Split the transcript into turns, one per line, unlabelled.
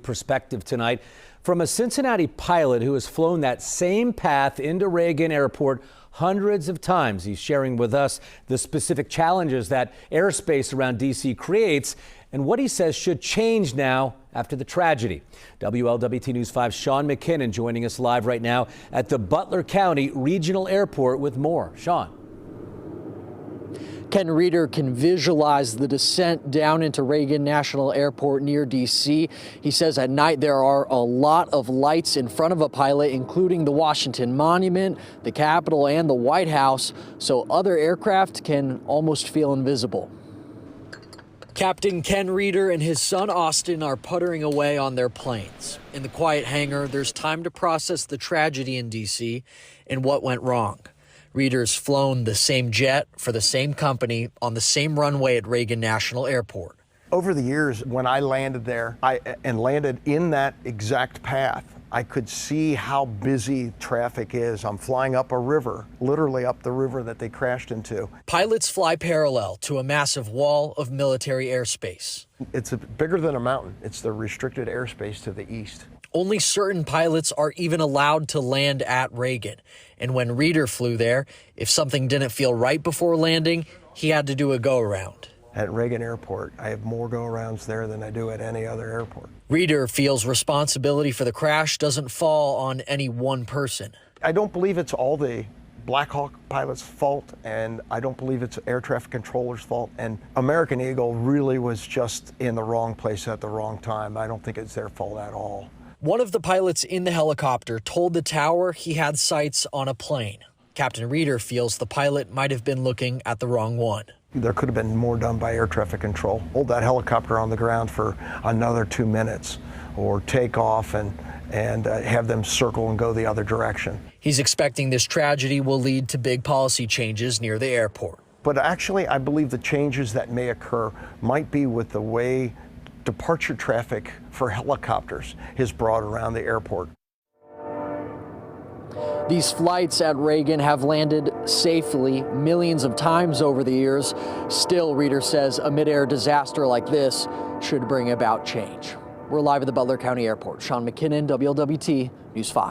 perspective tonight from a Cincinnati pilot who has flown that same path into Reagan Airport hundreds of times. He's sharing with us the specific challenges that airspace around D.C. creates and what he says should change now after the tragedy. WLWT News 5's Sean McKinnon joining us live right now at the Butler County Regional Airport with more. Sean.
Ken Reeder can visualize the descent down into Reagan National Airport near D.C. He says at night there are a lot of lights in front of a pilot, including the Washington Monument, the Capitol, and the White House, so other aircraft can almost feel invisible. Captain Ken Reeder and his son Austin are puttering away on their planes. In the quiet hangar, there's time to process the tragedy in D.C. and what went wrong. Reeder's flown the same jet for the same company on the same runway at Reagan National Airport.
Over the years, when I landed there and landed in that exact path, I could see how busy traffic is. I'm flying up a river, literally up the river that they crashed into.
Pilots fly parallel to a massive wall of military airspace.
It's bigger than a mountain. It's the restricted airspace to the east.
Only certain pilots are even allowed to land at Reagan. And when Reeder flew there, if something didn't feel right before landing, he had to do a go-around.
At Reagan Airport, I have more go-arounds there than I do at any other airport.
Reeder feels responsibility for the crash doesn't fall on any one person.
I don't believe it's all the Black Hawk pilot's fault, and I don't believe it's air traffic controller's fault. And American Eagle really was just in the wrong place at the wrong time. I don't think it's their fault at all.
One of the pilots in the helicopter told the tower he had sights on a plane. Captain Reeder feels the pilot might have been looking at the wrong one.
There could have been more done by air traffic control. Hold that helicopter on the ground for another 2 minutes, or take off and have them circle and go the other direction.
He's expecting this tragedy will lead to big policy changes near the airport.
But actually, I believe the changes that may occur might be with the way departure traffic for helicopters is brought around the airport.
These flights at Reagan have landed safely millions of times over the years. Still, Reeder says a mid-air disaster like this should bring about change. We're live at the Butler County Airport. Sean McKinnon, WLWT News 5.